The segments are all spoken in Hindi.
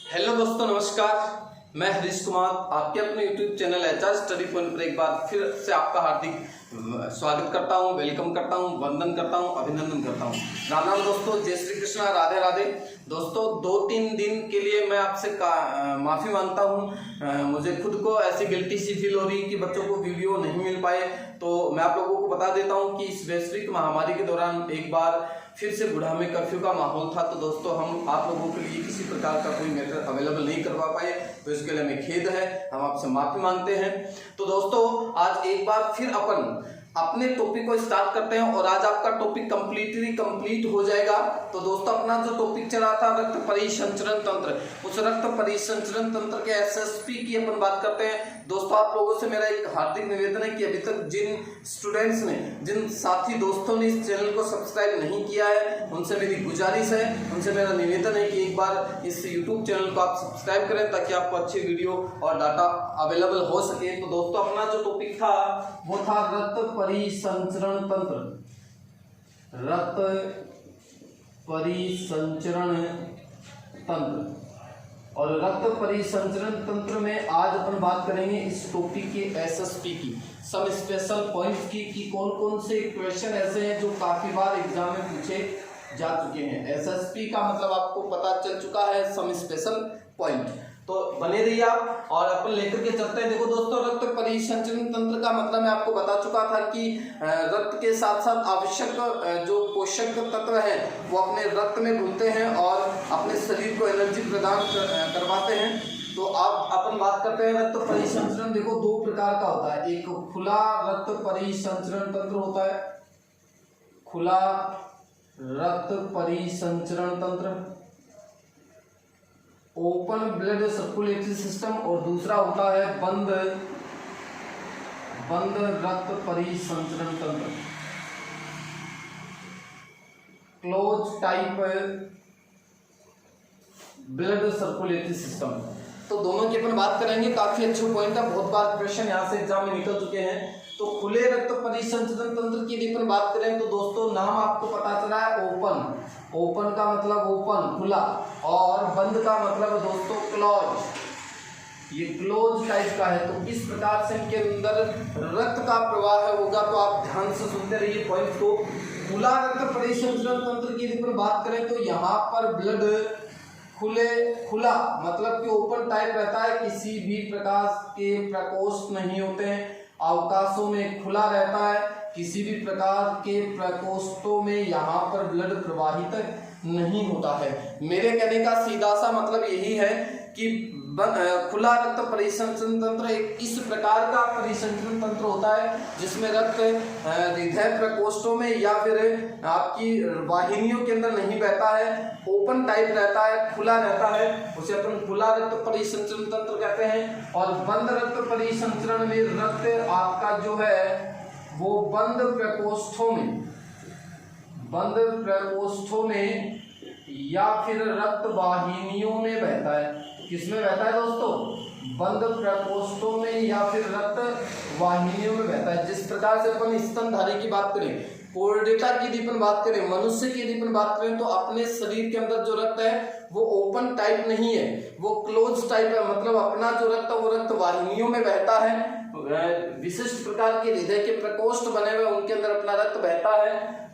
हेलो दोस्तों, नमस्कार। मैं हरीश कुमार आपके अपने YouTube channel HR study point पर एक बार फिर से आपका हार्दिक स्वागत करता हूं, वेलकम करता हूं, वंदन करता हूं, अभिनंदन करता हूं। राम राम दोस्तों, जय श्री कृष्णा, राधे राधे। दोस्तों 2-3 दिन के लिए मैं आपसे माफ़ी मांगता हूं। मुझे खुद को ऐसी गिल्टी सी फील हो रही कि बच्चों को वीडियो नहीं मिल पाए। तो मैं आप लोगों को बता देता हूं कि इस वैश्विक महामारी के दौरान एक बार फिर से बुढ़ा में कर्फ्यू का माहौल था। तो दोस्तों हम आप लोगों के लिए किसी प्रकार का कोई मैटर अवेलेबल नहीं करवा पाए, तो इसके लिए हमें खेद है, हम आपसे माफी मांगते हैं। तो दोस्तों आज एक बार फिर अपन अपने टॉपिक को स्टार्ट करते हैं और आज आपका टॉपिक कंप्लीट हो जाएगा। तो दोस्तों अपना जो टॉपिक चला था रक्त परिसंचरण तंत्र, उस रक्त परिसंचरण तंत्र के एसएसपी की अपन बात करते हैं। दोस्तों आप लोगों से मेरा एक हार्दिक निवेदन है कि अभी तक जिन स्टूडेंट्स ने, जिन साथी दोस्तों ने इस चैनल को सब्सक्राइब नहीं किया है, उनसे मेरी गुजारिश है, उनसे मेरा निवेदन है कि एक बार इस यूट्यूब चैनल को आप सब्सक्राइब करें ताकि आपको अच्छी वीडियो और डाटा अवेलेबल हो सके। तो दोस्तों अपना जो टॉपिक था वो था रक्त परिसंचरण तंत्र। रक्त परिसंचरण तंत्र और रक्त परिसंचरण तंत्र में आज अपन बात करेंगे इस टॉपिक के एसएसपी की, सम स्पेशल पॉइंट्स की, कि कौन कौन से क्वेश्चन ऐसे हैं जो काफी बार एग्जाम में पूछे जा चुके हैं। एसएसपी का मतलब आपको पता चल चुका है, सम स्पेशल पॉइंट। तो बने रहिए आप और अपन लेकर के चलते हैं। देखो दोस्तों रक्त परिसंचरण तंत्र का मतलब मैं आपको बता चुका था कि रक्त के साथ साथ आवश्यक जो पोषक तत्व हैं वो अपने रक्त में घुलते हैं और अपने शरीर को एनर्जी प्रदान करवाते हैं। तो अब अपन बात करते हैं रक्त परिसंचरण। देखो 2 प्रकार का होता है, एक खुला रक्त परिसंचरण तंत्र होता है, खुला रक्त परिसंचरण तंत्र, ओपन ब्लड सर्कुलेटरी सिस्टम, और दूसरा होता है बंद रक्त परिसंचरण तंत्र, close type blood circulatory system. तो दोनों की अपन बात करेंगे, काफी अच्छे पॉइंट है, बहुत बार क्वेश्चन यहाँ से एग्जाम में निकल चुके हैं। तो खुले रक्त परिसंचरण तंत्र की यदि अपन बात करें तो दोस्तों नाम आपको पता चला है ओपन, ओपन का मतलब ओपन खुला, और बंद का मतलब दोस्तों क्लोज, ये क्लोज टाइप का है। तो इस प्रकार से इनके अंदर रक्त का प्रवाह होगा। तो आप ध्यान से सुनते रहिए पॉइंट को। खुला रक्त परिसंचरण तंत्र की यदि अपन बात करें तो यहाँ पर ब्लड खुला मतलब कि ओपन टाइप रहता है, किसी भी प्रकार के प्रकोष्ठ नहीं होते हैं, अवकाशों में खुला रहता है, किसी भी प्रकार के प्रकोष्ठों में यहाँ पर ब्लड प्रवाहित नहीं होता है। मेरे कहने का सीधा सा मतलब यही है कि खुला रक्त परिसंचरण तंत्र एक इस प्रकार का परिसंचरण तंत्र होता है जिसमें रक्त हृदय प्रकोष्ठों में या फिर आपकी वाहिनियों के अंदर नहीं बहता है, ओपन टाइप रहता है, खुला रहता है, उसे अपन खुला रक्त परिसंचरण तंत्र कहते हैं। और बंद रक्त परिसंचरण में रक्त आपका जो है वो बंद प्रकोष्ठों में या फिर रक्त वाहिनियों में बहता है। किसमें बहता है दोस्तों? बंद प्रकोष्ठों में या फिर रक्त वाहिनियों में बहता है। जिस प्रकार से अपन स्तनधारी की बात करें, कोर्डेटा की यदि अपन बात करें, मनुष्य की यदि अपन बात करें तो अपने शरीर के अंदर जो रक्त है वो ओपन टाइप नहीं है, वो क्लोज टाइप है, मतलब अपना जो रक्त है वो रक्त वाहिनियों में बहता है। विशिष्ट प्रकार के हृदय के प्रकोष्ठ बने हुए उनके अंदर अपना रक्त बहता है।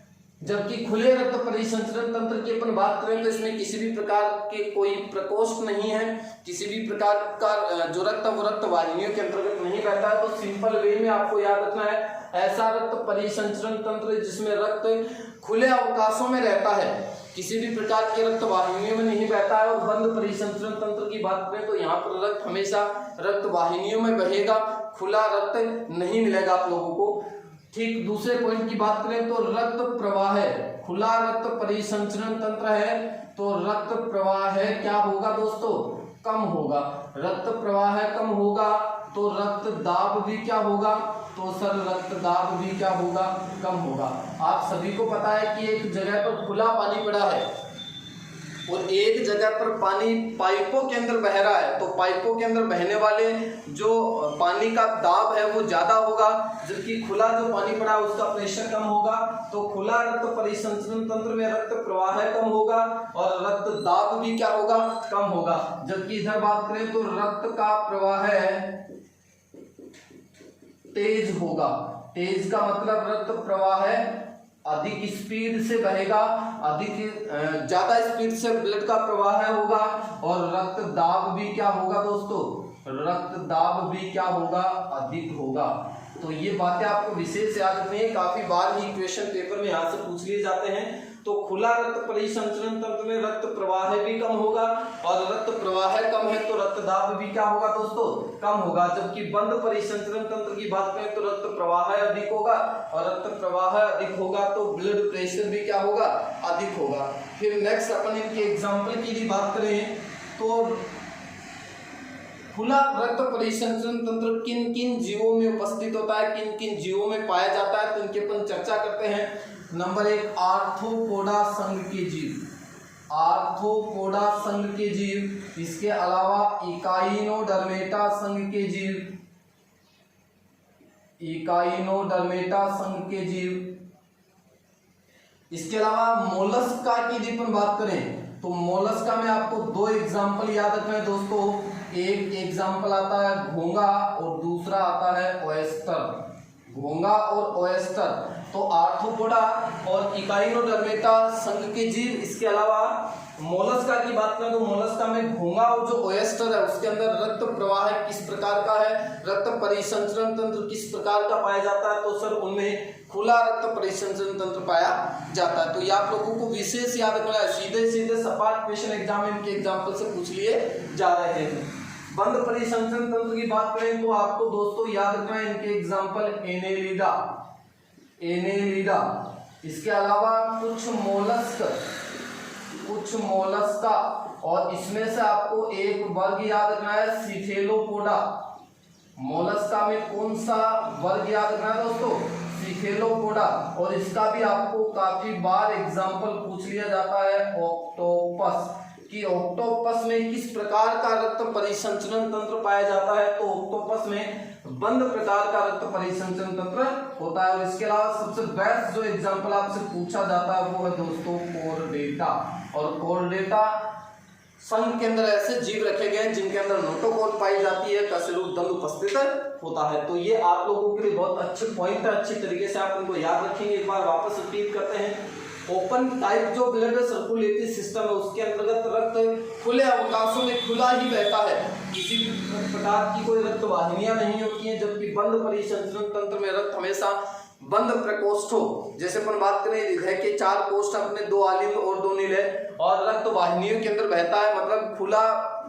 जबकि खुले रक्त परिसंचरण तंत्र की अपन बात करें तो इसमें किसी भी प्रकार के कोई प्रकोष्ठ नहीं है, किसी भी प्रकार का जो रक्त वो रक्त वाहिनियों के अंतर्गत नहीं बहता है। तो सिंपल वे में आपको याद रखना है, ऐसा रक्त परिसंचरण तंत्र जिसमें रक्त खुले अवकाशों में रहता है, किसी भी प्रकार के रक्त वाहिनियों में नहीं बहता है। और बंद परिसंचरण तंत्र की बात करें तो यहाँ पर रक्त हमेशा रक्त वाहिनियों में बहेगा, खुला रक्त नहीं मिलेगा आप लोगों को। ठीक दूसरे पॉइंट की बात करें तो रक्त प्रवाह है, खुला रक्त परिसंचरण तंत्र है तो रक्त प्रवाह है क्या होगा दोस्तों? कम होगा। रक्त प्रवाह है कम होगा तो रक्त दाब भी क्या होगा? तो सर रक्त दाब भी क्या होगा? कम होगा। आप सभी को पता है कि एक जगह पर खुला पानी पड़ा है और एक जगह पर पानी पाइपों के अंदर बह रहा है, तो पाइपों के अंदर बहने वाले जो पानी का दाब है वो ज्यादा होगा, जबकि खुला जो पानी पड़ा है उसका प्रेशर कम होगा। तो खुला रक्त परिसंचरण तंत्र में रक्त प्रवाह कम होगा और रक्त दाब भी क्या होगा, कम होगा। जबकि इधर बात करें तो रक्त का प्रवाह तेज होगा। तेज का मतलब रक्त प्रवाह अधिक स्पीड से बहेगा, अधिक ज्यादा स्पीड से ब्लड का प्रवाह होगा। और रक्त दाब भी क्या होगा दोस्तों, रक्त दाब भी क्या होगा, अधिक होगा। तो ये बातें आपको विशेष याद रखनी है, काफी बार ही क्वेश्चन पेपर में यहाँ से पूछ लिए जाते हैं। तो खुला रक्त परिसंचरण तंत्र में रक्त प्रवाह भी कम होगा, और रक्त प्रवाह कम है तो रक्त दाब भी क्या होगा दोस्तों, कम होगा। जबकि बंद परिसंचरण तंत्र की बात करें तो रक्त प्रवाह अधिक होगा, और रक्त प्रवाह अधिक होगा तो ब्लड प्रेशर भी क्या होगा, अधिक होगा। फिर नेक्स्ट अपन इनके एग्जाम्पल की भी बात करें तो खुला रक्त परिसंचरण तंत्र किन किन जीवों में उपस्थित होता है, किन किन जीवों में पाया जाता है, तो इनके अपन चर्चा करते हैं। नंबर 1 आर्थ्रोपोडा संघ के जीव, आर्थ्रोपोडा संघ के जीव। इसके अलावा इकाइनोडर्मेटा संघ के जीव, इकाइनोडर्मेटा संघ के जीव। इसके अलावा मोलस्का की यदि अपन बात करें तो मोलस्का में आपको 2 एग्जाम्पल याद रखना है दोस्तों। एक एग्जाम्पल आता है घोंगा और दूसरा आता है ओयस्टर, घोंगा और ओयस्टर। तो आर्थ्रोपोडा और इकाइनोडर्मेटा संघ के जीव। इसके अलावा मोलस्का की बात करें तो मोलस्का में घोंगा और जो ओयस्टर है उसके अंदर रक्त प्रवाह किस प्रकार का है, रक्त परिसंचरण तंत्र किस प्रकार का पाया जाता है, तो सर उनमें खुला रक्त परिसंचरण तंत्र पाया जाता है। तो ये आप लोगों को विशेष याद रखना है, सीधे सीधे सपाट क्वेश्चन एग्जाम में इनके एग्जाम्पल से पूछ लिए जा रहे हैं। बंद परिसंचरण तंत्र की बात करें तो आपको दोस्तों याद रखना है इनके एग्जाम्पल एनेलिडा, एनेलिडा। इसके अलावा कुछ मोलस्का, और इसमें से आपको एक वर्ग याद रखना है सिफेलोपोडा। मोलस्का में कौन सा वर्ग याद रखना है दोस्तों, सिफेलोपोडा। और इसका भी आपको काफी बार एग्जाम्पल पूछ लिया जाता है ऑक्टोपस, कि ऑक्टोपस में किस प्रकार का रक्त परिसंचरण तंत्र पाया जाता है। तो ऑक्टोपस में बंद प्रकार का रक्त परिसंचरण तंत्र होता है। और इसके अलावा सबसे बेस्ट जो एग्जांपल आपसे पूछा जाता है वो है दोस्तों कोरडेटा। और कोरडेटा संघ के अंदर ऐसे जीव रखे गए हैं जिनके अंदर नोटोकॉल पाई जाती है, कशेरुक दंड उपस्थित होता है। तो ये आप लोगों के लिए बहुत अच्छे पॉइंट है, अच्छी तरीके से आप इनको याद रखेंगे। एक बार वापस रिपीट करते हैं। ओपन टाइप जो ब्लड सर्कुलेटरी सिस्टम है उसके अंतर्गत रक्त खुले अवकाशों में खुला ही बहता है, किसी प्रकार की कोई रक्त वाहिनियां नहीं होती हैं। जबकि बंद परिसंचरण तंत्र में रक्त हमेशा बंद प्रकोष्ठों, जैसे अपन बात करें हृदय के 4 कोष्ठ अपने 2 आलिंद और 2 निलय, और रक्त वाहिनियों के अंदर बहता है, मतलब खुला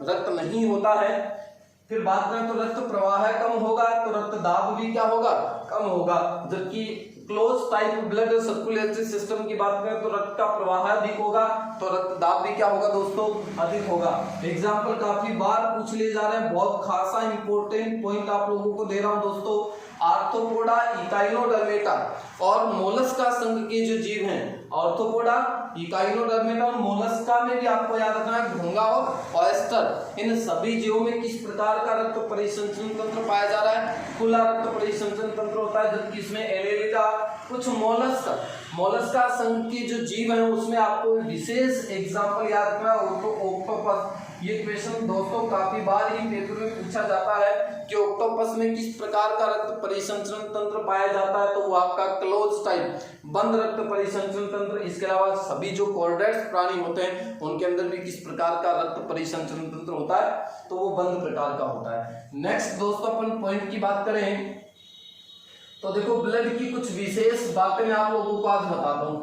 रक्त नहीं होता है। फिर बात करें तो रक्त प्रवाह कम होगा तो रक्त दाब भी क्या होगा, कम होगा। जबकि close type blood circulatory system की बात करें तो रक्त का प्रवाह अधिक होगा तो रक्त दाब भी क्या होगा दोस्तों, अधिक होगा। एग्जाम्पल काफी बार पूछ लिए जा रहे हैं, बहुत खासा इंपॉर्टेंट पॉइंट आप लोगों को दे रहा हूं दोस्तों। आर्थ्रोपोडा, इकाइनोडर्मेटा और मोलस्का संघ के जो जीव हैं, आर्थ्रोपोडा, इकाइनोडर्मेटा और मोलस्का में भी आपको याद रखना है घोंगा और ऑयस्टर। इन सभी जीवों में किस प्रकार का रक्त परिसंचरण तंत्र पाया जा रहा है, खुला रक्त परिसंचरण तंत्र होता है। जबकि इसमें एनेलिडा, कुछ मोलस्का संघ के जो जीव हैं उसमें आपको विशेष एग्जाम्पल याद रखना है ऑक्टोपस। ये क्वेश्चन दोस्तों काफी बार ही पेपर में पूछा जाता है कि ऑक्टोपस में किस प्रकार का रक्त परिसंचरण तंत्र पाया जाता है, तो वो आपका क्लोज टाइप बंद रक्त परिसंचरण तंत्र। इसके अलावा सभी जो कॉर्डेट्स प्राणी होते हैं उनके अंदर भी किस प्रकार का रक्त परिसंचरण तंत्र होता है, तो वो बंद प्रकार का होता है। नेक्स्ट दोस्तों अपन पॉइंट की बात करें तो देखो ब्लड की कुछ विशेष बातें मैं आप लोगों को आज बताता हूं।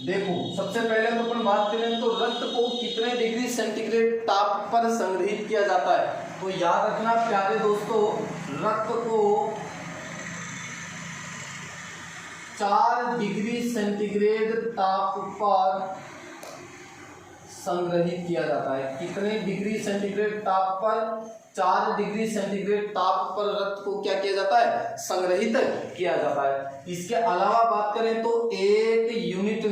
देखो सबसे पहले तो अपन बात करें तो रक्त को कितने डिग्री सेंटीग्रेड ताप पर संग्रहित किया जाता है, तो याद रखना प्यारे दोस्तों, रक्त को 4 डिग्री सेंटीग्रेड ताप पर संग्रहित किया जाता है। कितने डिग्री सेंटीग्रेड ताप पर, 4 डिग्री सेंटीग्रेड ताप पर रक्त को क्या किया जाता है, संग्रहित किया जाता है। इसके अलावा बात करें तो एक यूनिट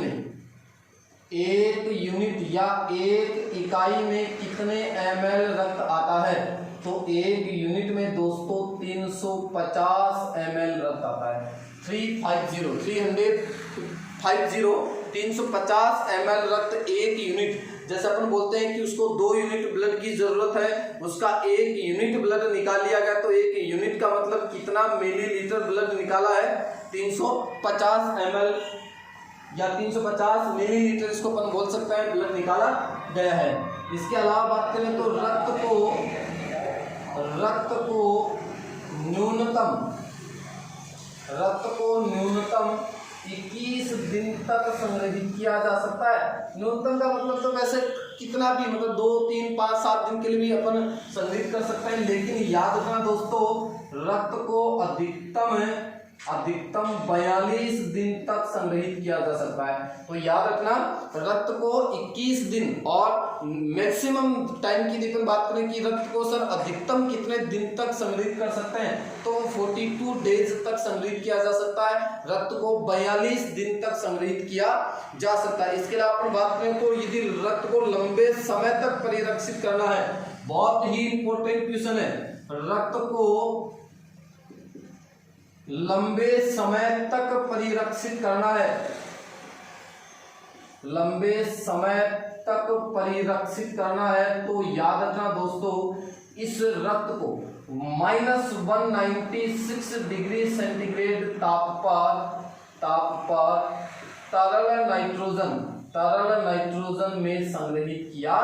या एक इकाई में कितने ml रक्त आता है, तो एक यूनिट में दोस्तों 350 ml रक्त आता है। 350 350 ml रक्त 1 यूनिट, जैसे अपन बोलते हैं कि उसको 2 यूनिट ब्लड की जरूरत है, उसका 1 यूनिट ब्लड निकाल लिया गया, तो 1 यूनिट का मतलब कितना मिलीलीटर ब्लड निकाला है, 350 ml या 350 मिलीलीटर इसको अपन बोल सकते हैं ब्लड निकाला गया है। इसके अलावा बात करें तो रक्त को न्यूनतम 21 दिन तक संग्रहित किया जा सकता है। न्यूनतम का मतलब तो वैसे कितना भी, मतलब 2, 3, 5, 7 दिन के लिए भी अपन संग्रहित कर सकते हैं, लेकिन याद रखना दोस्तों, रक्त को अधिकतम 42 दिन तक संग्रहित किया जा सकता है। तो याद रखना, रक्त को 21 दिन और मैक्सिमम टाइम की अपन बात करें कि रक्त को सर अधिकतम कितने दिन तक संग्रहित कर सकते हैं, तो 42 डेज तक संग्रहित किया जा सकता है। रक्त को 42 दिन तक संग्रहित किया जा सकता है। इसके अलावा अपन बात करें तो यदि रक्त को लंबे समय तक परिरक्षित करना है, बहुत ही इंपॉर्टेंट क्वेश्चन है, रक्त को लंबे समय तक परिरक्षित करना है, लंबे समय तक परिरक्षित करना है, तो याद रखना दोस्तों, इस रक्त को -196 डिग्री सेंटीग्रेड ताप पर तरल नाइट्रोजन में संग्रहित किया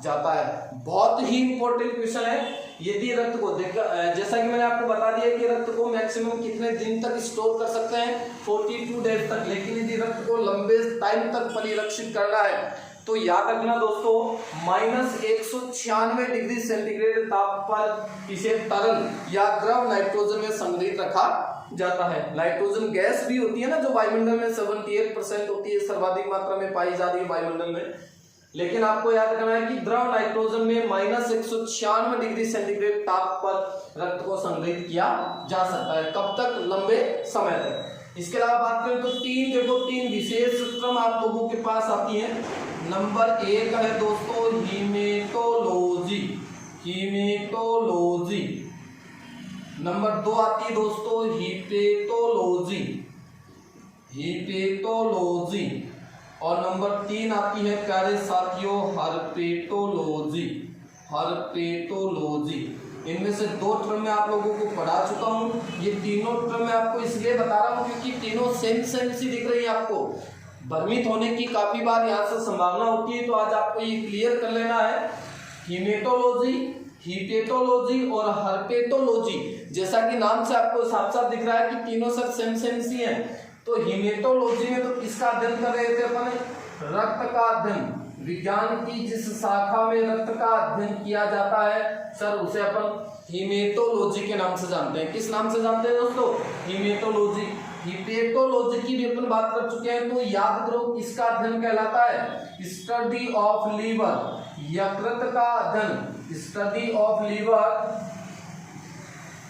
जाता है। बहुत ही इंपॉर्टेंट क्वेश्चन है। यदि रक्त को जैसा कि मैंने आपको बता दिया कि रक्त को मैक्सिमम कितने दिन तक स्टोर कर सकते हैं, 42 डेज तक, लेकिन यदि रक्त को लंबे टाइम तक परिरक्षित करना है तो याद रखना दोस्तों, -196 डिग्री सेंटीग्रेड ताप पर इसे तरल या द्रव नाइट्रोजन में संग्रहित रखा जाता है। नाइट्रोजन गैस भी होती है ना, जो वायुमंडल में 78% होती है, सर्वाधिक मात्रा में पाई जा रही है वायुमंडल में, लेकिन आपको याद रखना है कि द्रव नाइट्रोजन में -196 डिग्री सेंटीग्रेड ताप पर रक्त को संग्रहित किया जा सकता है। कब तक? लंबे समय तक। इसके अलावा बात करें तो तीन विशेष क्रम आप लोगों के पास आती है। नंबर 1 है दोस्तों हीमेटोलॉजी। नंबर 2 आती है दोस्तों हिपेटोलॉजी। और नंबर 3 आती है प्यारे साथियों हर्पेटोलॉजी। इनमें से 2 टर्म मैं आप लोगों को पढ़ा चुका हूँ। ये तीनों टर्म मैं आपको इसलिए बता रहा हूँ क्योंकि तीनों सेम सी दिख रही है आपको। भ्रमित होने की काफी बार यहाँ से संभावना होती है, तो आज आपको ये क्लियर कर लेना है। हीमेटोलॉजी, हिपेटोलॉजी और हर्पेटोलॉजी, जैसा कि नाम से आपको साफ दिख रहा है कि तीनों सब सेम सी हैं। तो हीमेटोलॉजी में तो किसका अध्ययन कर रहे थे अपन? रक्त का अध्ययन। विज्ञान की जिस शाखा में रक्त का अध्ययन किया जाता है सर, उसे अपन हीमेटोलॉजी के नाम से जानते हैं। किस नाम से जानते हैं दोस्तों? हीमेटोलॉजी। हिपेटोलॉजी की भी अपन बात कर चुके हैं, तो याद करो किसका अध्ययन कहलाता है? स्टडी ऑफ लीवर, यकृत का अध्ययन। स्टडी ऑफ लीवर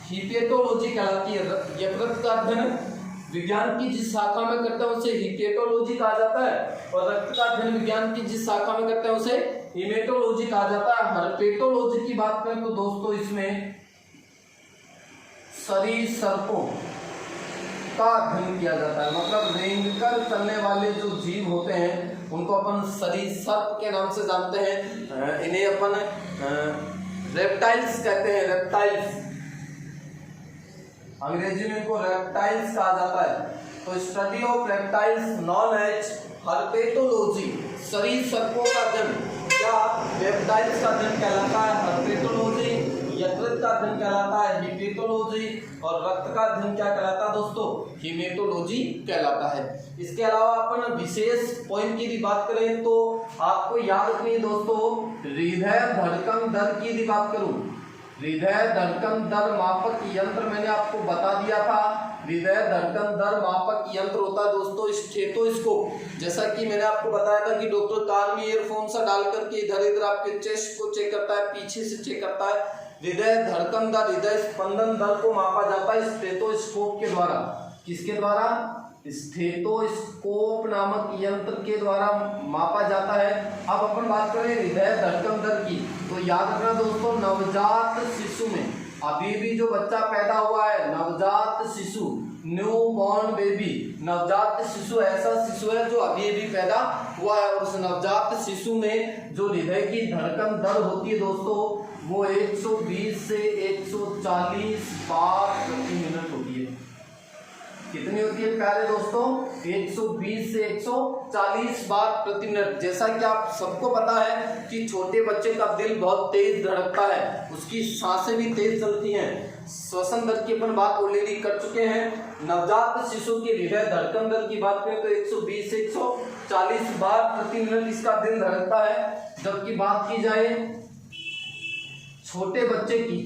हिपेटोलॉजी कहलाती है। यकृत का अध्ययन विज्ञान की जिस शाखा में करते हैं उसे हिपेटोलॉजी कहा जाता है, और रक्त का अध्ययन विज्ञान की जिस शाखा में करते हैं उसे हीमेटोलॉजी कहा जाता है। हर्पेटोलॉजी की बात करें तो दोस्तों इसमें सरीसृपों का अध्ययन किया जाता है, मतलब रेंगकर चलने वाले जो जीव होते हैं उनको अपन सरीसृप के नाम से जानते हैं। इन्हें अपन रेप्टाइल्स कहते हैं, रेप्टाइल्स, अंग्रेजी में इनको रेप्टाइल्स कहा जाता है। तो study of reptiles known as herpetology, सरीसृपों का अध्ययन क्या रेप्टाइल्स का अध्ययन कहलाता है हर्पेटोलॉजी, यकृत का अध्ययन कहलाता है हिपेटोलॉजी, और रक्त का अध्ययन क्या कहलाता है दोस्तों? हीमेटोलॉजी कहलाता है। इसके अलावा अपन विशेष पॉइंट की भी बात करें तो आपको याद रखनी है दोस्तों, हृदय धड़कन दर की भी बात करूं, हृदय धड़कन दर मापक यंत्र मैंने आपको बता दिया था। हृदय धड़कन दर मापक यंत्र होता है दोस्तों स्टेथोस्कोप। जैसा कि मैंने आपको बताया था कि डॉक्टर कान में ईयरफोन सा डाल करके इधर इधर आपके चेस्ट को चेक करता है, पीछे से चेक करता है। हृदय धड़कन दर, हृदय स्पंदन दर को मापा जाता है स्टेथोस्कोप के द्वारा। किसके द्वारा? स्टेथोस्कोप नामक यंत्र के द्वारा मापा जाता है। अब अपन बात करें हृदय धड़कन दर की, तो याद रखना दोस्तों, नवजात शिशु में, अभी भी जो बच्चा पैदा हुआ है, नवजात शिशु न्यू बॉर्न बेबी, नवजात शिशु ऐसा शिशु है जो अभी अभी पैदा हुआ है। और उस नवजात शिशु में जो हृदय की धड़कन दर होती है दोस्तों वो 120 से 140 बार प्रति मिनट होती है। कितनी होती है प्यारे दोस्तों? 120 से 140 बार प्रति मिनट। जैसा कि आप सबको पता है कि छोटे बच्चे का दिल बहुत तेज धड़कता है, उसकी सांसें भी तेज चलती हैं। श्वसन दर की अपन बात ऑलरेडी कर चुके हैं। नवजात शिशु की हृदय धड़कन दर की बात करें तो 120 से 140 बार प्रति मिनट इसका दिल धड़कता है। जबकि बात की जाए छोटे बच्चे की,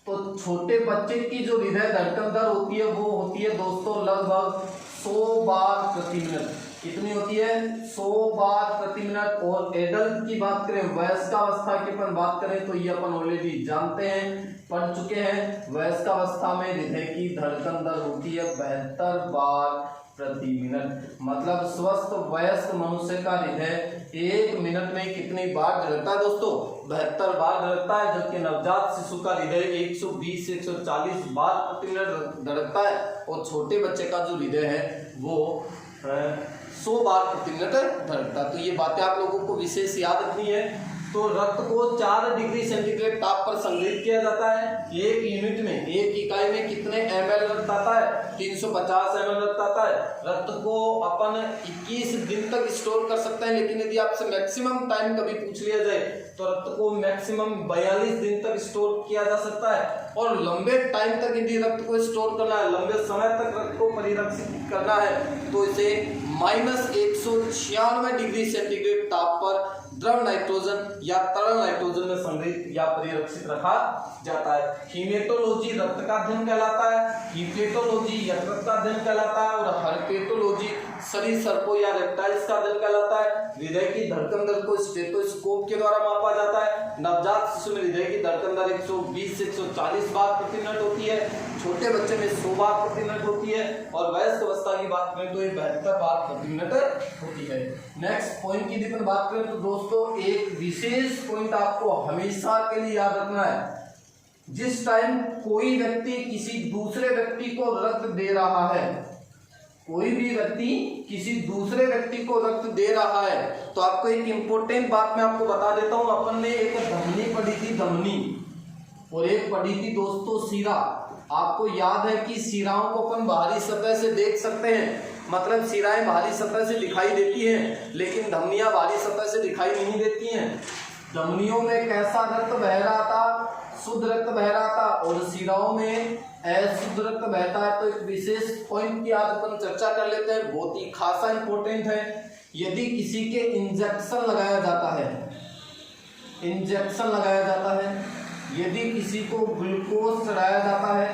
तो छोटे बच्चे की जो हृदय धड़कन दर होती है वो होती है दोस्तों लगभग 100 बार प्रति मिनट। कितनी होती है? 100 बार प्रति मिनट। और एडल्ट की बात करें, वयस्कावस्था की अपन बात करें तो ये अपन ऑलरेडी जानते हैं, पढ़ चुके हैं। वयस्कावस्था में हृदय की धड़कन दर होती है 72 बार प्रति मिनट। मतलब स्वस्थ वयस्क मनुष्य का हृदय 1 मिनट में कितनी बार धड़कता है दोस्तों? 72 बार धड़कता है। जबकि नवजात शिशु का हृदय 120 से 140 बार प्रति मिनट धड़कता है। और छोटे बच्चे का जो हृदय है वो 100 बार प्रति मिनट धड़कता है। तो ये बातें आप लोगों को विशेष याद रखनी है। तो रक्त को 4 डिग्री सेंटीग्रेड ताप पर संग्रहित किया जाता है। एक यूनिट में, एक इकाई में कितने ml रक्त आता है? 350 ml रक्त आता है। रक्त को अपन 21 दिन तक स्टोर कर सकते हैं, लेकिन यदि आपसे मैक्सिमम टाइम कभी पूछ लिया जाए तो रक्त को मैक्सिमम 42 दिन तक स्टोर किया जा सकता है। और लंबे टाइम तक यदि रक्त को स्टोर करना है, लंबे समय तक रक्त को परिरक्षित करना है तो इसे -196 डिग्री सेंटीग्रेड ताप पर द्रव नाइट्रोजन या तरल नाइट्रोजन में संग्रहित या परिरक्षित रखा जाता है। हीमेटोलॉजी रक्त का अध्ययन कहलाता है, हीपेटोलॉजी यकृत का अध्ययन कहलाता है और हर्पेटोलॉजी सरीसृपों या रेप्टाइल्स का अध्ययन कहलाता है। हृदय की धड़कन दर को स्टेथोस्कोप के द्वारा मापा जाता है। नवजात शिशु में हृदय की धड़कन दर 120 से 140 बार प्रति मिनट होती है। छोटे बच्चे में 100 बार प्रति मिनट होती है। और वयस्क अवस्था की बात करें तो ये 72 बार प्रति मिनट होती है। नेक्स्ट पॉइंट की यदि बात करें तो दोस्तों एक विशेष पॉइंट आपको हमेशा के लिए याद रखना है। जिस टाइम कोई व्यक्ति किसी दूसरे व्यक्ति को रक्त दे रहा है, कोई भी व्यक्ति किसी दूसरे व्यक्ति को रक्त दे रहा है, तो आपको एक इंपॉर्टेंट बात मैं आपको बता देता हूं। अपन ने एक धमनी पढ़ी थी, धमनी, और एक पढ़ी थी दोस्तों शिरा। आपको याद है कि शिराओं को अपन बाहरी सतह से देख सकते हैं, मतलब शिराएं बाहरी सतह से दिखाई देती हैं, लेकिन धमनियां बाहरी सतह से दिखाई नहीं देती हैं। धमनियों में कैसा रक्त बह रहा था? शुद्ध रक्त बह रहा था। और शिराओं में अशुद्ध रक्त बहता है। तो एक विशेष पॉइंट की आज अपन चर्चा कर लेते हैं, बहुत ही खासा इंपॉर्टेंट है। यदि किसी के इंजेक्शन लगाया जाता है, इंजेक्शन लगाया जाता है, यदि किसी को ग्लूकोज चढ़ाया जाता है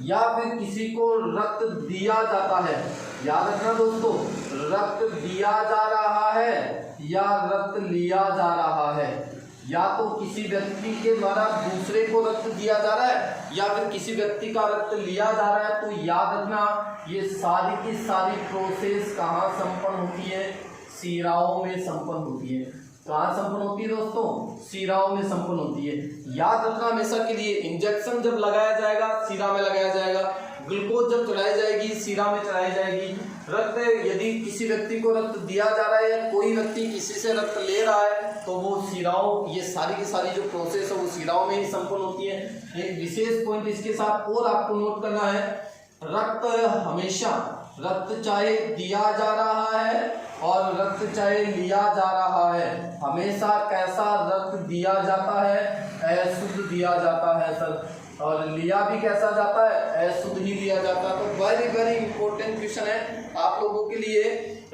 या फिर किसी को रक्त दिया जाता है, याद रखना दोस्तों, रक्त दिया जा रहा है या रक्त लिया जा रहा है, या तो किसी व्यक्ति के द्वारा दूसरे को रक्त दिया जा रहा है या फिर किसी व्यक्ति का रक्त लिया जा रहा है, तो याद रखना ये सारी की सारी प्रोसेस कहाँ संपन्न होती है? शिराओं में संपन्न होती है। कहाँ संपन्न होती है दोस्तों? शिराओं में संपन्न होती है। याद रखना हमेशा के लिए, इंजेक्शन जब लगाया जाएगा शिरा में लगाया जाएगा, ग्लूकोज जब चढ़ाई जाएगी शिरा में चढ़ाई जाएगी, रक्त यदि किसी व्यक्ति को रक्त दिया जा रहा है या कोई व्यक्ति किसी से रक्त ले रहा है तो वो शिराओं, ये सारी की सारी जो प्रोसेस है वो शिराओं में ही संपन्न होती है। एक विशेष पॉइंट इसके साथ और आपको नोट करना है, रक्त हमेशा, रक्त चाहे दिया जा रहा है और रक्त चाहे लिया जा रहा है, हमेशा कैसा रक्त दिया जाता है? अशुद्ध दिया जाता है सर। और लिया भी कैसा जाता है? अशुद्ध ही लिया जाता है। तो वेरी वेरी इंपॉर्टेंट क्वेश्चन है आप लोगों के लिए।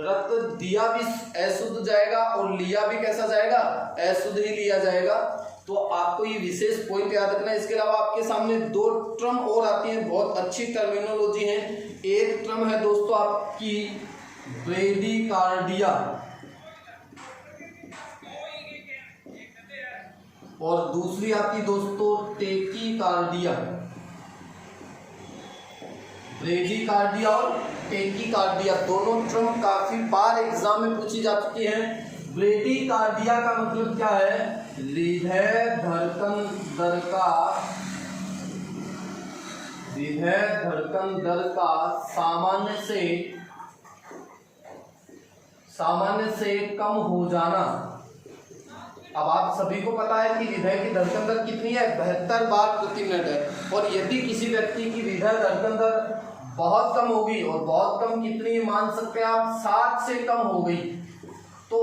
रक्त दिया भी अशुद्ध जाएगा और लिया भी कैसा जाएगा? अशुद्ध ही लिया जाएगा। तो आपको ये विशेष पॉइंट याद रखना है। इसके अलावा आपके सामने 2 टर्म और आती हैं, बहुत अच्छी टर्मिनोलॉजी है। एक टर्म है दोस्तों आपकी ब्रेडिकार्डिया और दूसरी आती दोस्तों टेकीकार्डिया। ब्रेडिकार्डिया और टेकीकार्डिया दोनों टर्म काफी बार एग्जाम में पूछी जा चुकी हैं। ब्रेडिकार्डिया का मतलब क्या है? हृदय धड़कन दर का हृदय धड़कन दर का सामान्य से कम हो जाना। अब आप सभी को पता है कि हृदय की धड़कन दर कितनी है, 72 बार प्रति मिनट है। और यदि किसी व्यक्ति की हृदय धड़कन दर बहुत कम होगी, और बहुत कम कितनी मान सकते हैं आप, 60 से कम हो गई, तो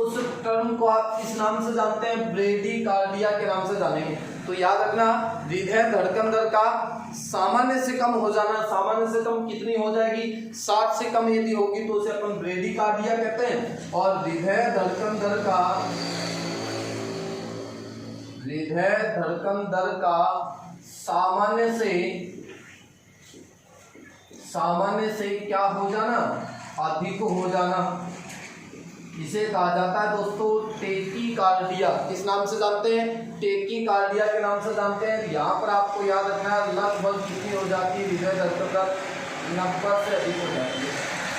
उस टर्म को आप किस नाम से जानते हैं, ब्रेडिकार्डिया के नाम से जानेंगे। तो याद रखना, हृदय धड़कन दर का सामान्य से कम हो जाना, सामान्य से कम कितनी हो जाएगी, 60 से कम यदि होगी तो उसे अपन ब्रेडिकार्डिया कहते हैं। और हृदय धड़कन दर का सामान्य से क्या हो जाना, अधिक हो जाना, इसे कहा जाता है दोस्तों टेकीकार्डिया। किस नाम से जानते हैं, टेकीकार्डिया के नाम से जानते हैं। यहाँ पर आपको याद रखना है लगभग कितनी हो जाती है हृदय धड़कन दर, 90 से अधिक हो जाती है।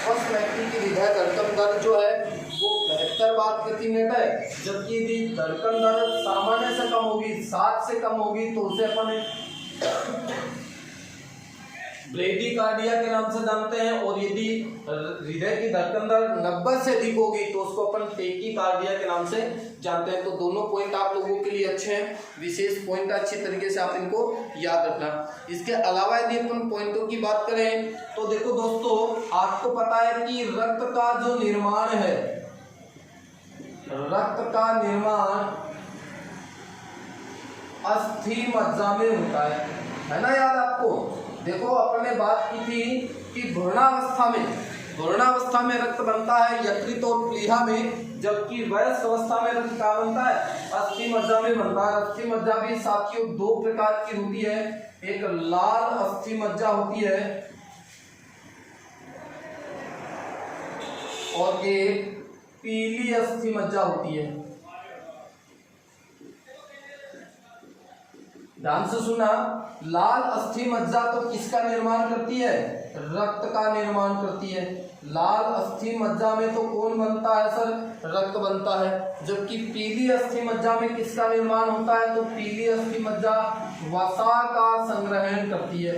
उस व्यक्ति की हृदय धड़कन दर जो है वो 72 बार प्रति मिनट है, जबकि यदि धड़कन दर सामान्य से कम होगी, 60 से कम होगी, तो उसे अपन ब्रेडिकार्डिया के नाम से जानते हैं। और यदि हृदय की धड़कन दर 90 से अधिक होगी तो उसको अपन टेकीकार्डिया के नाम से जानते हैं। तो दोनों पॉइंट आप लोगों के लिए अच्छे हैं, विशेष पॉइंट अच्छी तरीके से आप इनको याद रखना। इसके अलावा यदि अपन पॉइंटों की बात करें तो देखो दोस्तों, आपको पता है कि रक्त का जो निर्माण है, रक्त का निर्माण अस्थि मज्जा में होता है ना, याद आपको। देखो अपन ने बात की थी कि भ्रूणावस्था में रक्त बनता है यकृत और प्लीहा में, जबकि वयस्क अवस्था में रक्त कहाँ बनता है, अस्थि मज्जा में बनता है। अस्थि मज्जा भी साथियों 2 प्रकार की होती है, एक लाल अस्थि मज्जा होती है और एक पीली अस्थि मज्जा होती है। ध्यान से सुना, लाल अस्थि मज्जा तो किसका निर्माण करती है, रक्त का निर्माण करती है। लाल अस्थि मज्जा में तो कौन बनता है सर, रक्त बनता है। जबकि पीली अस्थि मज्जा में किसका निर्माण होता है, तो पीली अस्थि मज्जा वसा का संग्रहण करती है।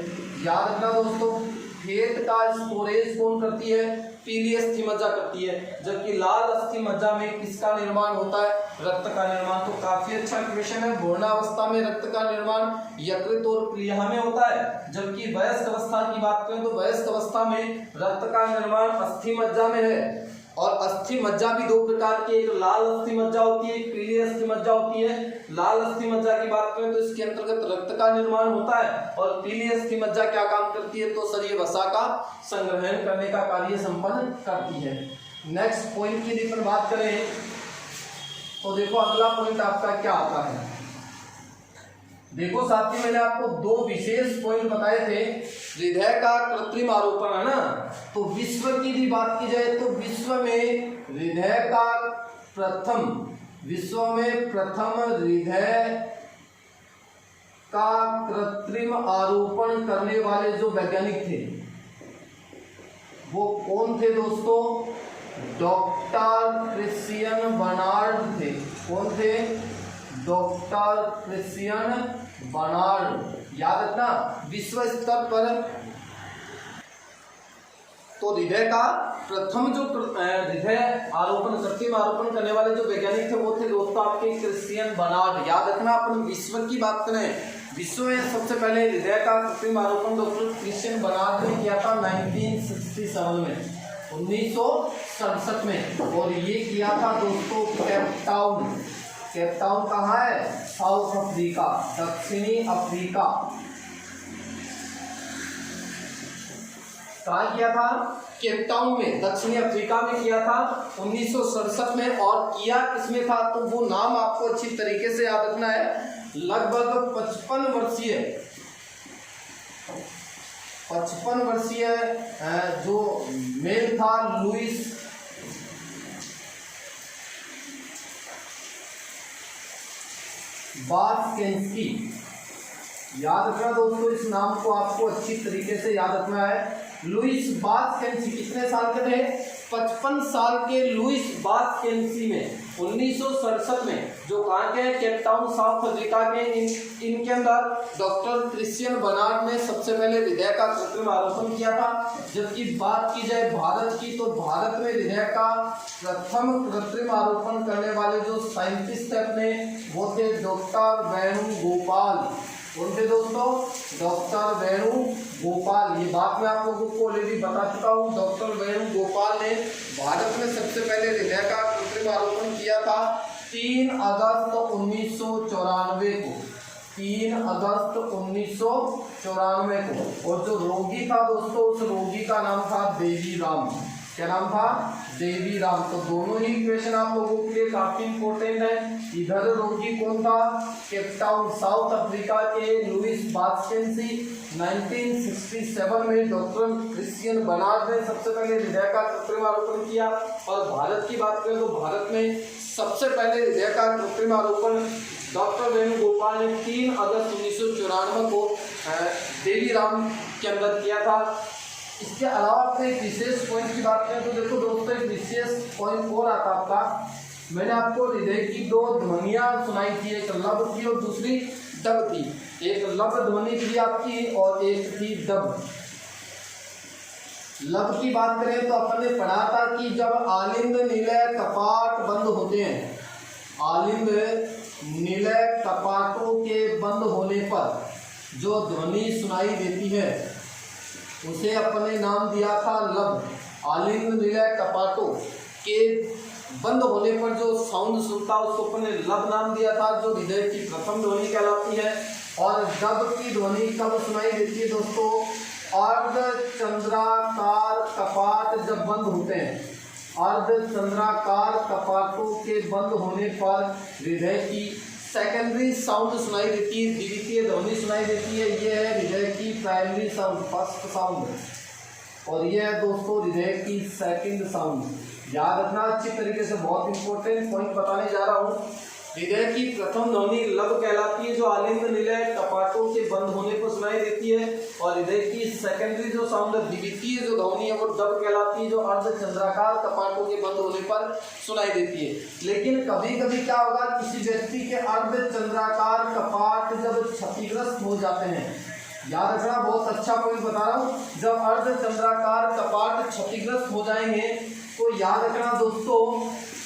याद रखना दोस्तों, खेत का स्टोरेज कौन करती है, पीली अस्थि मज्जा करती है। जबकि लाल अस्थि मज्जा में किसका निर्माण होता है, रक्त का निर्माण। तो काफी अच्छा क्वेश्चन है। भ्रूणावस्था में रक्त का निर्माण यकृत और प्लीहा में होता है, जबकि वयस्क अवस्था की बात करें तो वयस्क अवस्था में रक्त का निर्माण अस्थि मज्जा में है। और अस्थि मज्जा भी 2 प्रकार की, एक लाल अस्थि मज्जा होती है, एक पीली अस्थि मज्जा होती है। लाल अस्थि मज्जा की बात करें तो इसके अंतर्गत रक्त का निर्माण होता है, और पीली अस्थि मज्जा क्या काम करती है, तो सर ये वसा का संग्रहण करने का कार्य संपन्न करती है। नेक्स्ट पॉइंट की यदि बात करें तो देखो अगला पॉइंट आपका क्या आता है। देखो साथी, मैंने आपको 2 विशेष पॉइंट बताए थे। हृदय का कृत्रिम आरोपण है ना, तो विश्व की भी बात की जाए तो विश्व में हृदय का प्रथम हृदय का कृत्रिम आरोपण करने वाले जो वैज्ञानिक थे वो कौन थे दोस्तों, डॉक्टर क्रिश्चियन बर्नार्ड थे। कौन थे, डॉक्टर क्रिश्चियन बर्नार्ड। याद रखना, विश्व स्तर पर तो हृदय का प्रथम जो हृदय आरोपण कृत्रिम आरोपण करने वाले जो वैज्ञानिक थे वो थे दोस्तों आपके क्रिश्चियन बर्नार्ड। याद रखना, अपन विश्व की बात करें, विश्व में सबसे पहले हृदय का कृत्रिम आरोपण डॉक्टर क्रिश्चियन बर्नार्ड ने किया था 1967 में, 1967 में। और ये किया था दोस्तों केपटाउन कहाँ है, साउथ अफ्रीका, दक्षिणी अफ्रीका। कहाँ किया था, केपटाउन में, दक्षिणी अफ्रीका में किया था 1967 में। और किया किसमें था, तो वो नाम आपको अच्छी तरीके से याद रखना है। लगभग 55 वर्षीय जो मेल था, लुइस बास्केंस्की। याद रखना दोस्तों, इस नाम को आपको अच्छी तरीके से याद रखना है। लुइस बास्केंस्की कितने साल के थे, 55 साल के लुइस बास्केंस्की में 1967 में जो कहाँ के हैं, केप टाउन साउथ अफ्रीका के, इनके अंदर डॉक्टर क्रिश्चियन बर्नार्ड ने सबसे पहले हृदय का कृत्रिम आरोपण किया था। जबकि बात की जाए भारत की, तो भारत में हृदय का प्रथम कृत्रिम आरोपण करने वाले जो साइंटिस्ट है अपने, वो थे डॉक्टर वेणुगोपाल। कौन थे दोस्तों, डॉक्टर वेणुगोपाल। ये बात मैं आप लोगों को ऑलरेडी बता चुका हूँ। डॉक्टर वेणुगोपाल ने भारत में सबसे पहले हृदय का कृत्रिम आरोपण किया था 3 अगस्त 1994 को, 3 अगस्त 1994 को। और जो रोगी था दोस्तों, उस रोगी का नाम था देवी राम। क्या नाम था, देवी राम। तो दोनों ही क्वेश्चन आप लोगों के लिए काफी इंपॉर्टेंट है। इधर रोगी कौन था, केप टाउन साउथ अफ्रीका के लुइस बास्केंसी। 1967 में डॉक्टर क्रिश्चियन बर्नार्ड ने सबसे पहले हृदय का कृत्रिम आरोपण किया। और भारत की बात करें तो भारत में सबसे पहले हृदय का कृत्रिम आरोपण डॉक्टर वेणुगोपाल ने 3 अगस्त 1994 को देवी राम के अंदर किया था। इसके अलावा अपने एक विशेष पॉइंट की बात करें तो देखो दोस्तों, एक विशेष पॉइंट और आता आपका। मैंने आपको हृदय की 2 ध्वनियां सुनाई थी, एक लब थी और दूसरी डब थी। एक लब ध्वनि थी आपकी और एक थी डब। लब की बात करें तो अपन ने पढ़ा था कि जब आलिंद निलय कपाट बंद होते हैं, आलिंद निलय कपाटों के बंद होने पर जो ध्वनि सुनाई देती है उसे अपने नाम दिया था लब। आलिंद निलय कपाटों के बंद होने पर जो साउंड सुनता है उसको अपने लब नाम दिया था, जो हृदय की प्रथम ध्वनि कहलाती है। और डब की ध्वनि कब सुनाई देती है दोस्तों, अर्धचंद्राकार कपाट जब बंद होते हैं, अर्धचंद्राकार कपाटों के बंद होने पर हृदय की सेकेंडरी साउंड सुनाई देती है, द्वितीय ध्वनि सुनाई देती है। ये है हृदय की प्राइमरी साउंड, फर्स्ट साउंड, और ये है दोस्तों हृदय की सेकंड साउंड। याद रखना अच्छी तरीके से, बहुत इंपॉर्टेंट पॉइंट बताने जा रहा हूँ। हृदय की प्रथम ध्वनि लब कहलाती है, जो आलिंद निलय कपाटों के बंद होने पर सुनाई देती है। और हृदय की सेकेंडरी जो साउंड है, द्वितीय जो ध्वनि है, वो डब कहलाती है, जो अर्धचंद्राकार कपाटों के बंद होने पर सुनाई देती है। लेकिन कभी कभी क्या होगा, किसी व्यक्ति के अर्धचंद्राकार कपाट जब क्षतिग्रस्त हो जाते हैं, याद रखना बहुत अच्छा पॉइंट बता रहा हूँ, जब अर्धचंद्राकार कपाट क्षतिग्रस्त हो जाएंगे तो याद रखना दोस्तों,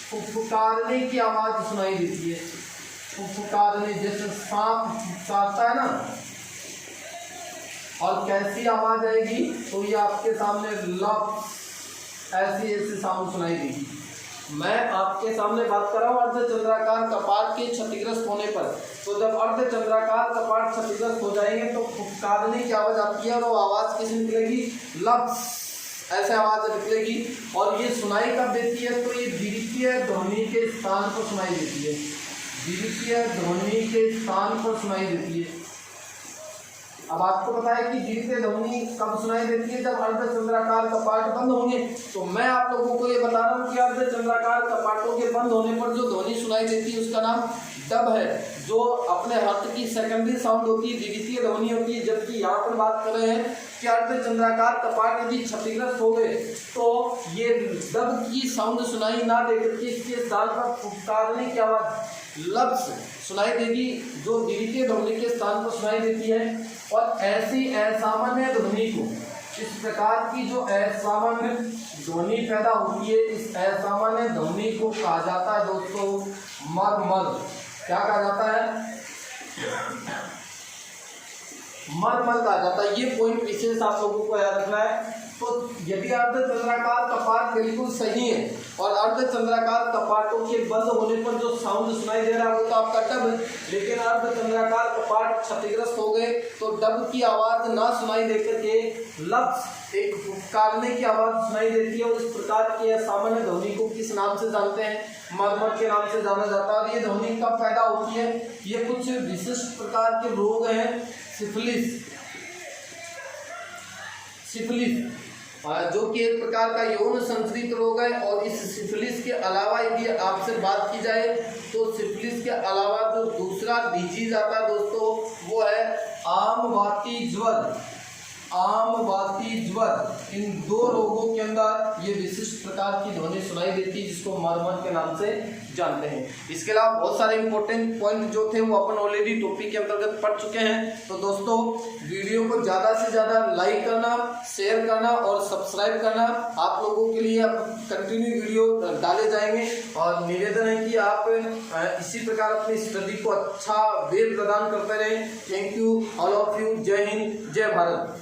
फुफकारने की आवाज सुनाई देती है। फुफकारने, जैसे सांप फुफकारता है ना, और कैसी आवाज आएगी, तो ये आपके सामने लब ऐसी ऐसी साउंड सुनाई देगी। मैं आपके सामने बात कर रहा हूँ अर्धचंद्राकार कपाट के क्षतिग्रस्त होने पर। तो जब अर्धचंद्राकार कपाट क्षतिग्रस्त हो जाएंगे तो फुफकारने की आवाज आती है, और वो आवाज कैसे निकलेगी, लब ऐसे आवाज निकलेगी। और ये सुनाई कब देती है, तो ये द्वितीय ध्वनि के स्थान पर सुनाई देती है, द्वितीय ध्वनि के स्थान पर सुनाई देती है। अब आपको पता है कि द्वितीय ध्वनि कब सुनाई देती है, जब अर्धचंद्राकार कपाट बंद होंगे। तो मैं आप लोगों को ये बता रहा हूँ कि अर्धचंद्राकार कपाटों के बंद होने पर जो ध्वनि सुनाई देती है उसका नाम डब है, जो अपने हाथ की सेकेंडरी साउंड होती है, द्वितीय ध्वनि होती है। जबकि यहाँ पर बात कर रहे हैं कि अर्धचंद्राकार कपाट यदि क्षतिग्रस्त हो गए तो ये डब की साउंड सुनाई ना देकर के इसके स्थान पर फुफकारने की आवाज लब्स सुनाई देगी, जो द्वितीय ध्वनि के स्थान पर सुनाई देती है। और ऐसी असामान्य ध्वनि को, इस प्रकार की जो असामान्य ध्वनि पैदा होती है, इस असामान्य ध्वनि को कहा जाता है दोस्तों मरमर। क्या कहा जाता है, मरमर कहा जाता है। ये पॉइंट विशेष आप लोगों को याद रखना है। तो यदि अर्धचंद्राकार कपाट बिल्कुल सही है और अर्धचंद्राकार कपाटों के बंद होने पर जो साउंड सुनाई दे रहा है वो तो आपका डब है, लेकिन अर्धचंद्राकार कपाट क्षतिग्रस्त हो गए तो डब की आवाज ना सुनाई देकर के लब्स एक फुफकारने की आवाज सुनाई देती है। और इस प्रकार की असामान्य ध्वनि को किस नाम से जानते हैं, मरमर के नाम से जाना जाता है। और ये ध्वनि कब पैदा होती है, ये कुछ विशिष्ट प्रकार के रोग हैं, सिफिलिस जो कि एक प्रकार का यौन संसर्गित रोग है। और इस सिफिलिस के अलावा यदि आपसे बात की जाए तो सिफिलिस के अलावा जो दूसरा डिजीज आता है दोस्तों वो है आमवाती ज्वर। आमवाती ज्वर, इन दो रोगों के अंदर ये विशिष्ट प्रकार की ध्वनि सुनाई देती है जिसको मरमर के नाम से जानते हैं। इसके अलावा बहुत सारे इंपॉर्टेंट पॉइंट जो थे वो अपन ऑलरेडी टॉपिक के अंतर्गत पढ़ चुके हैं। तो दोस्तों वीडियो को ज़्यादा से ज़्यादा लाइक करना, शेयर करना और सब्सक्राइब करना। आप लोगों के लिए अब कंटिन्यू वीडियो डाले जाएंगे और निवेदन है कि आप इसी प्रकार अपनी स्टडी को अच्छा वे प्रदान करते रहें। Thank you all of you. जय हिंद, जय भारत।